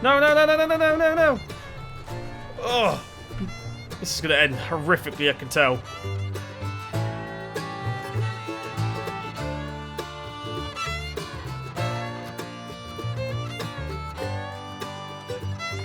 No, no, no, no, no, no, no, no, no. Oh, this is going to end horrifically, I can tell.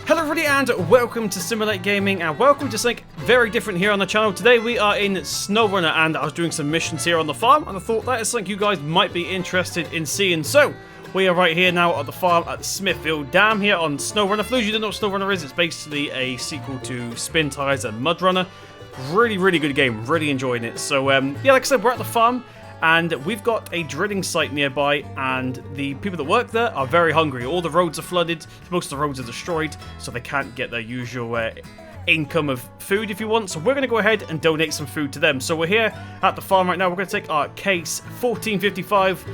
Hello everybody and welcome to Simulate Gaming and welcome to something very different here on the channel. Today we are in SnowRunner and I was doing some missions here on the farm and I thought that is something you guys might be interested in seeing. So we are right here now at the farm at Smithfield Dam here on SnowRunner. For those of you who don't know what SnowRunner is, it's basically a sequel to Spin Tires and Mud Runner. Really, really good game. Really enjoying it. So yeah, like I said, we're at the farm. And we've got a drilling site nearby, and the people that work there are very hungry. All the roads are flooded, most of the roads are destroyed, so they can't get their usual income of food if you want. So we're going to go ahead and donate some food to them. So we're here at the farm right now. We're going to take our case 1455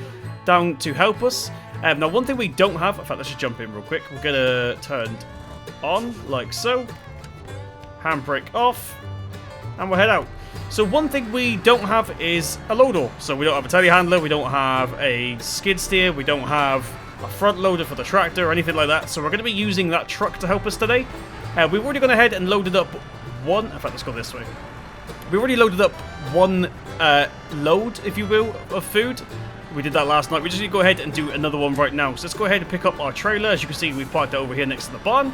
down to help us. Now, one thing we don't have, in fact, let's just jump in real quick. We're going to turn on, like so. Handbrake off, and we'll head out. So one thing we don't have is a loader. So we don't have a telehandler, we don't have a skid steer, we don't have a front loader for the tractor or anything like that. So we're going to be using that truck to help us today. We've already gone ahead and loaded up one, in fact let's go this way. We already loaded up one load, if you will, of food. We did that last night. We just need to go ahead and do another one right now. So let's go ahead and pick up our trailer. As you can see, we've parked it over here next to the barn.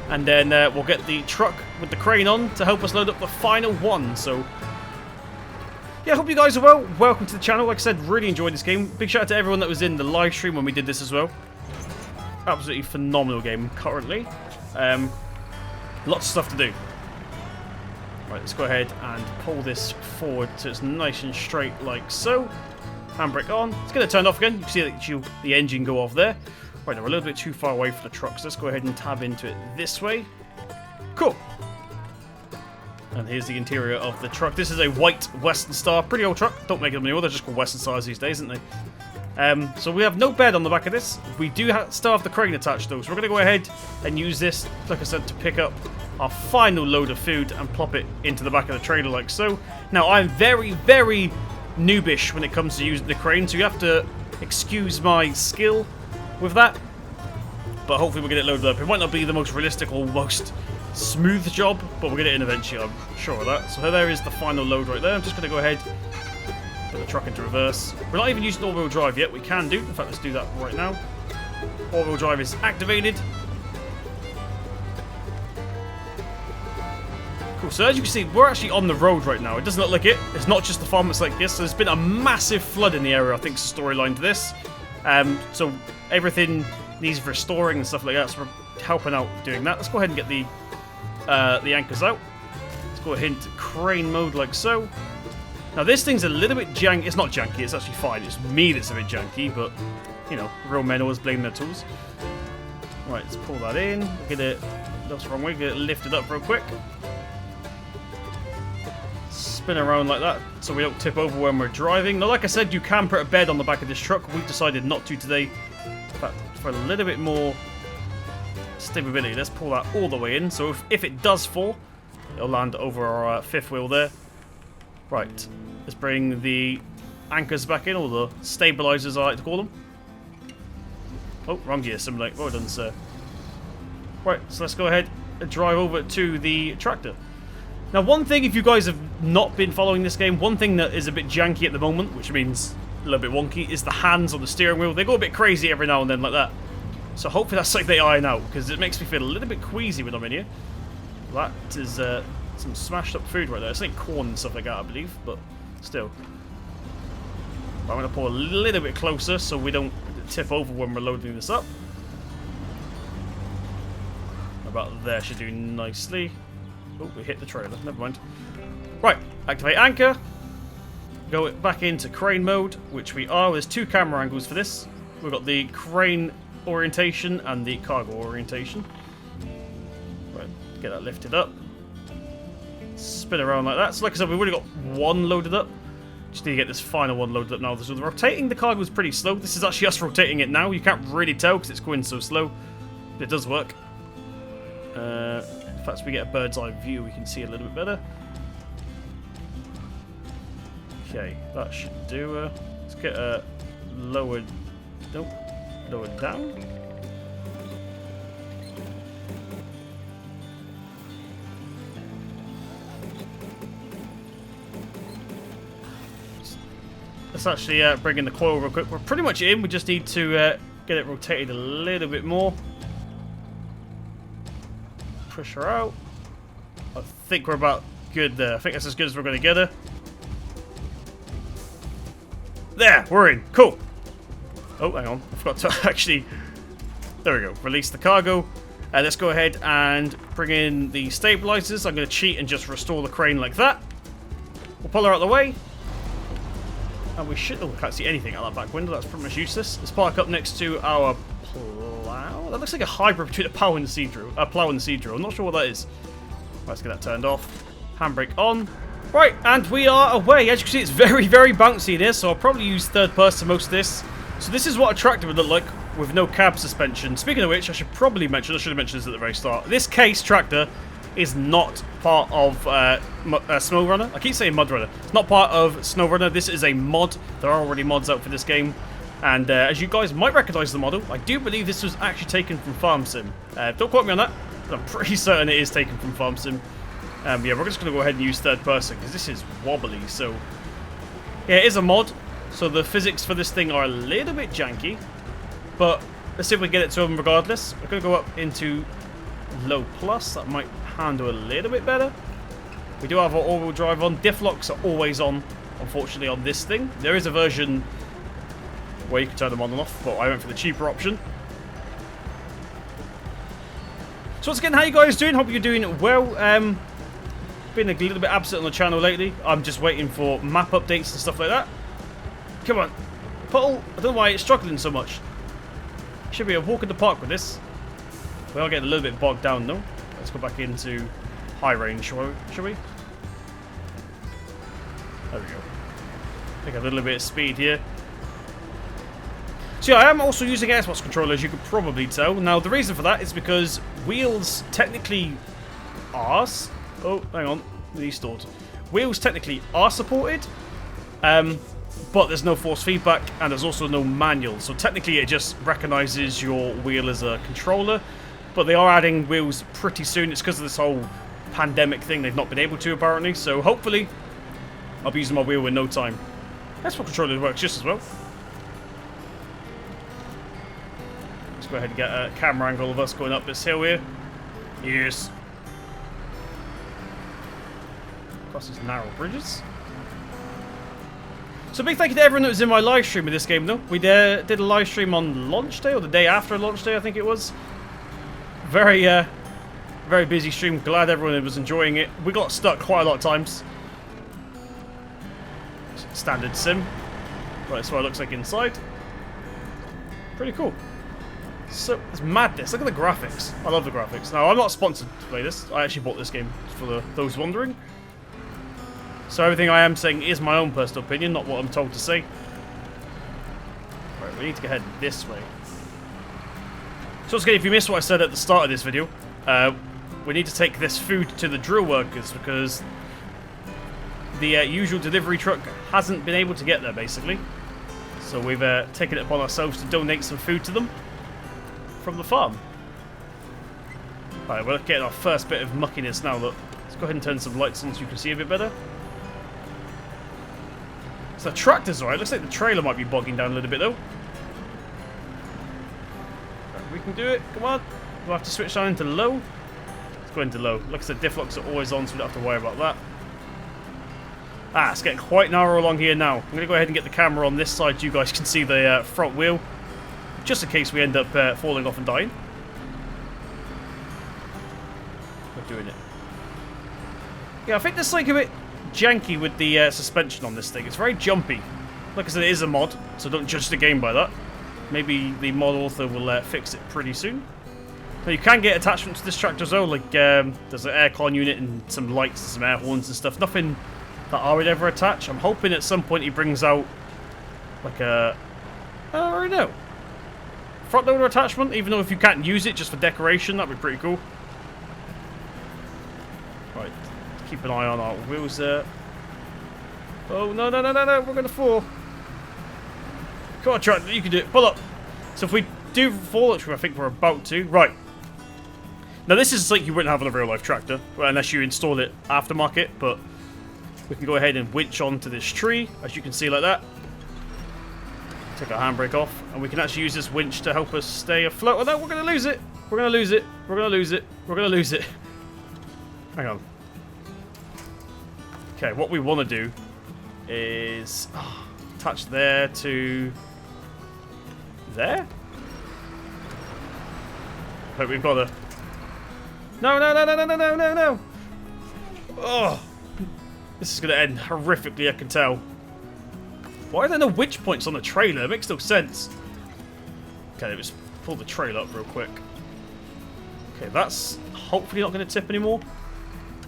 And then we'll get the truck with the crane on to help us load up the final one. So, yeah, I hope you guys are well. Welcome to the channel. Like I said, really enjoyed this game. Big shout out to everyone that was in the live stream when we did this as well. Absolutely phenomenal game currently. Lots of stuff to do. Right, let's go ahead and pull this forward so it's nice and straight like so. Handbrake on. It's going to turn off again. You can see the engine go off there. Right, now we're a little bit too far away from the truck, so let's go ahead and tab into it this way. Cool. And here's the interior of the truck. This is a white Western Star. Pretty old truck. Don't make them anymore. They're just called Western Stars these days, aren't they? So we have no bed on the back of this. We do still have the crane attached, though. So we're going to go ahead and use this, like I said, to pick up our final load of food and plop it into the back of the trailer like so. Now, I'm very, very noobish when it comes to using the crane, so you have to excuse my skill with that, but hopefully we'll get it loaded up. It might not be the most realistic or most smooth job, but we'll get it in eventually, I'm sure of that. So there is the final load right there. I'm just going to go ahead, put the truck into reverse. We're not even using all-wheel drive yet. We can do. In fact, let's do that right now. All-wheel drive is activated. Cool, so as you can see, we're actually on the road right now. It doesn't look like it. It's not just the farm that's like this. So there's been a massive flood in the area, I think is the storyline to this. So everything needs restoring and stuff like that, so we're helping out doing that. Let's go ahead and get the anchors out. Let's go ahead into crane mode like so. Now this thing's a little bit janky. It's not janky, it's actually fine. It's me that's a bit janky, but, you know, real men always blame their tools. Right, let's pull that in. Get it, that's the wrong way, get it lifted up real quick. Spin around like that so we don't tip over when we're driving. Now, like I said, you can put a bed on the back of this truck. We've decided not to today. In fact, for a little bit more stability, let's pull that all the way in. So if it does fall, it'll land over our fifth wheel there. Right, let's bring the anchors back in, or the stabilizers I like to call them. Oh, wrong gear, Simulate. Well done, sir. Right, so let's go ahead and drive over to the tractor. Now, one thing, if you guys have not been following this game, one thing that is a bit janky at the moment, which means a little bit wonky, is the hands on the steering wheel. They go a bit crazy every now and then like that. So hopefully that's like they iron out, because it makes me feel a little bit queasy when I'm in here. That is some smashed up food right there. It's like corn and stuff like that, I believe, but still. I'm going to pull a little bit closer so we don't tip over when we're loading this up. About there should do nicely. Oh, we hit the trailer. Never mind. Right, activate anchor. Go back into crane mode, which we are. There's two camera angles for this. We've got the crane orientation and the cargo orientation. Right, get that lifted up. Spin around like that. So like I said, we've already got one loaded up. Just need to get this final one loaded up now. So the rotating the cargo is pretty slow. This is actually us rotating it now. You can't really tell because it's going so slow. But it does work. In fact, we get a bird's eye view, we can see a little bit better. Okay, that should do. Let's get lowered. Nope, lowered down. let's actually bring in the coil real quick. We're pretty much in. We just need to get it rotated a little bit more. Push her out. I think we're about good there. I think that's as good as we're going to get her. There, we're in. Cool. Oh, hang on. I forgot to actually... There we go. Release the cargo. Let's go ahead and bring in the stabilizers. I'm going to cheat and just restore the crane like that. We'll pull her out of the way. And we should... Oh, we can't see anything out that back window. That's pretty much useless. Let's park up next to our plow. That looks like a hybrid between a plow and the seed drill. Plow and the seed drill. I'm not sure what that is. Let's get that turned off. Handbrake on. Right, and we are away. As you can see, it's very, very bouncy in here, so I'll probably use third person most of this. So this is what a tractor would look like with no cab suspension. Speaking of which, I should have mentioned this at the very start. This case tractor is not part of SnowRunner. I keep saying MudRunner. It's not part of SnowRunner. This is a mod. There are already mods out for this game. And as you guys might recognize the model, I do believe this was actually taken from Farm Sim. Don't quote me on that, but I'm pretty certain it is taken from Farm Sim. Yeah, we're just going to go ahead and use third person because this is wobbly. So, yeah, it is a mod. So the physics for this thing are a little bit janky. But let's see if we can get it to them regardless. We're going to go up into low plus. That might handle a little bit better. We do have our all-wheel drive on. Diff locks are always on, unfortunately, on this thing. There is a version where you can turn them on and off, but I went for the cheaper option. So once again, how you guys doing? Hope you're doing well. Been a little bit absent on the channel lately. I'm just waiting for map updates and stuff like that. Come on. Puddle. I don't know why it's struggling so much. Should be a walk in the park with this. We are getting a little bit bogged down though. Let's go back into high range, shall we? There we go. Take a little bit of speed here. So yeah, I am also using Xbox controller, as you could probably tell. Now the reason for that is because wheels technically are... Oh, hang on. Restored. Wheels technically are supported, but there's no force feedback, and there's also no manual. So technically it just recognizes your wheel as a controller, but they are adding wheels pretty soon. It's because of this whole pandemic thing. They've not been able to, apparently. So hopefully I'll be using my wheel in no time. Xbox controller works just as well. Let's go ahead and get a camera angle of us going up this hill here. Yes. Across these narrow bridges. So big thank you to everyone that was in my live stream of this game though. We did a live stream on launch day, or the day after launch day I think it was. Very very busy stream. Glad everyone was enjoying it. We got stuck quite a lot of times. Standard sim. Right, that's what it looks like inside. Pretty cool. So, it's madness. Look at the graphics. I love the graphics. Now, I'm not sponsored to play this. I actually bought this game for those wondering. So everything I am saying is my own personal opinion, not what I'm told to say. Right, we need to go ahead this way. So once again, if you missed what I said at the start of this video, we need to take this food to the drill workers because the usual delivery truck hasn't been able to get there, basically. So we've taken it upon ourselves to donate some food to them from the farm. Right, we're getting our first bit of muckiness now. Look, let's go ahead and turn some lights on so you can see a bit better. So the tractor's alright. Looks like the trailer might be bogging down a little bit though. Right, we can do it. Come on. We'll have to switch down into low. Let's go into low. Like I said, diff locks are always on, so we don't have to worry about that. Ah, it's getting quite narrow along here now. I'm going to go ahead and get the camera on this side so you guys can see the front wheel. Just in case we end up falling off and dying. We're doing it. Yeah, I think there's like a bit janky with the suspension on this thing. It's very jumpy. Like I said, it is a mod, so don't judge the game by that. Maybe the mod author will fix it pretty soon. Now you can get attachments to this tractor as well, like there's an aircon unit and some lights and some air horns and stuff. Nothing that I would ever attach. I'm hoping at some point he brings out like a... I don't really know. Front loader attachment, even though if you can't use it just for decoration, that'd be pretty cool. Right, keep an eye on our wheels there. Oh, no, no, no, no, no, we're going to fall. Come on, tractor, you can do it. Pull up. So if we do fall, which I think we're about to. Right. Now this is like you wouldn't have on a real life tractor, unless you install it aftermarket, but we can go ahead and winch onto this tree, as you can see like that. Take our handbrake off, and we can actually use this winch to help us stay afloat. Oh no, we're going to lose it. We're going to lose it. We're going to lose it. We're going to lose it. Hang on. Okay, what we want to do is attach there to there. But we've got to. No, no, no, no, no, no, no, no, no. Oh, this is going to end horrifically, I can tell. Why are there no winch points on the trailer? It makes no sense. Okay, let's pull the trailer up real quick. Okay, that's hopefully not going to tip anymore.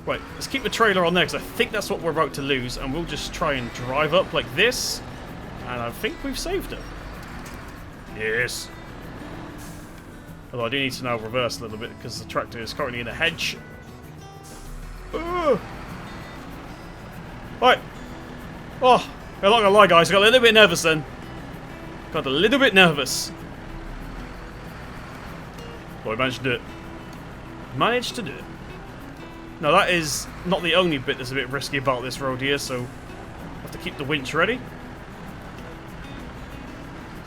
Right, let's keep the trailer on there because I think that's what we're about to lose, and we'll just try and drive up like this, and I think we've saved it. Yes. Although I do need to now reverse a little bit because the tractor is currently in a hedge. Ugh. Right. Oh, I'm not gonna lie, guys. I got a little bit nervous then. Got a little bit nervous. But we managed to do it. Managed to do it. Now that is not the only bit that's a bit risky about this road here, so I have to keep the winch ready.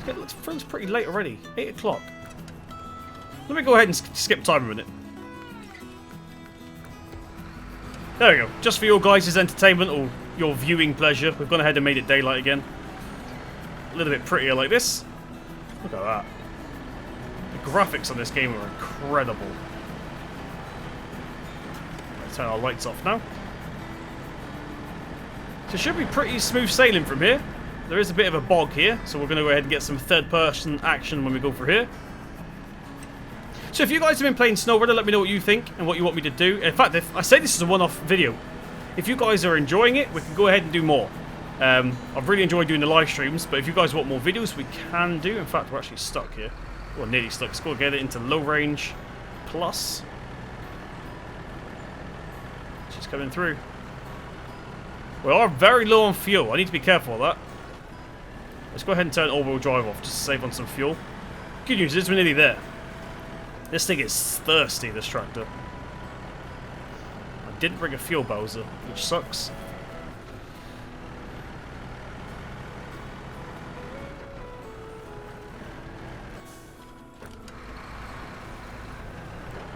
It's pretty late already. 8 o'clock. Let me go ahead and skip time a minute. There we go. Just for your guys' entertainment or your viewing pleasure, we've gone ahead and made it daylight again. A little bit prettier like this. Look at that. The graphics on this game are incredible. Let's turn our lights off now. So it should be pretty smooth sailing from here. There is a bit of a bog here, so we're going to go ahead and get some third-person action when we go through here. So if you guys have been playing SnowRunner, let me know what you think and what you want me to do. In fact, if I say this is a one-off video, if you guys are enjoying it, we can go ahead and do more. I've really enjoyed doing the live streams, but if you guys want more videos, we can do. In fact, we're actually stuck here. Well, nearly stuck. Let's go get it into low range plus. She's coming through. We are very low on fuel. I need to be careful of that. Let's go ahead and turn all-wheel drive off just to save on some fuel. Good news is we're nearly there. This thing is thirsty, this tractor. I didn't bring a fuel bowser, which sucks.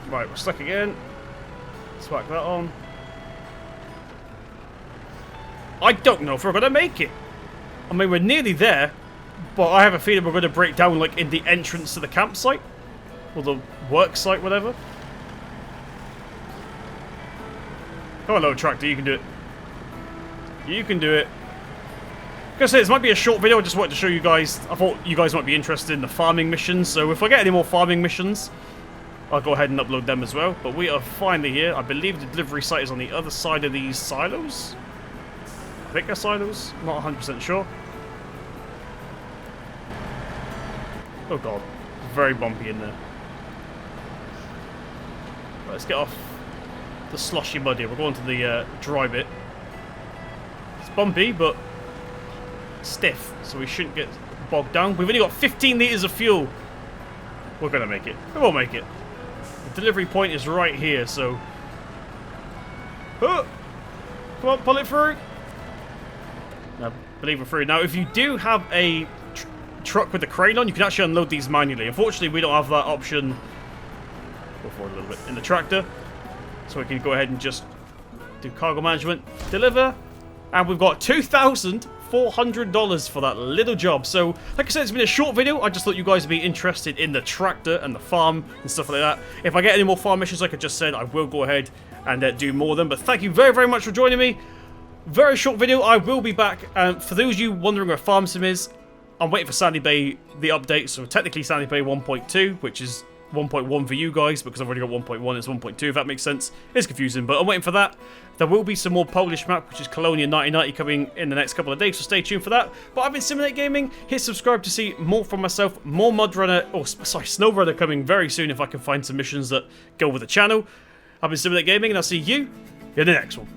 Right, we're stuck again. Let's whack that on. I don't know if we're going to make it. I mean, we're nearly there, but I have a feeling we're going to break down, like, in the entrance to the campsite. Or the work site, whatever. Come on, little tractor, you can do it. You can do it. Like I say, this might be a short video. I just wanted to show you guys. I thought you guys might be interested in the farming missions. So if I get any more farming missions, I'll go ahead and upload them as well. But we are finally here. I believe the delivery site is on the other side of these silos. I think they're silos. I'm not 100% sure. Oh god. Very bumpy in there. Right, let's get off the sloshy mud here. We're going to the dry bit. It's bumpy, but stiff, so we shouldn't get bogged down. We've only got 15 litres of fuel. We're going to make it. We will make it. The delivery point is right here, so... Oh! Come on, pull it through. I believe we're through. Now, if you do have a truck with the crane on, you can actually unload these manually. Unfortunately, we don't have that option. Go forward a little bit in the tractor, so we can go ahead and just do cargo management, deliver, and we've got $2,400 for that little job. So, like I said, it's been a short video. I just thought you guys would be interested in the tractor and the farm and stuff like that. If I get any more farm missions, like I just said, I will go ahead and do more of them. But thank you very, very much for joining me. Very short video. I will be back. For those of you wondering where Farm Sim is, I'm waiting for Sandy Bay, the update. So technically Sandy Bay 1.2, which is 1.1 for you guys, because I've already got 1.1, it's 1.2, if that makes sense. It's confusing, but I'm waiting for that. There will be some more Polish map, which is Colonia 1990, coming in the next couple of days, so stay tuned for that. But I've been Simulate Gaming. Hit subscribe to see more from myself, more SnowRunner coming very soon if I can find some missions that go with the channel. I've been Simulate Gaming, and I'll see you in the next one.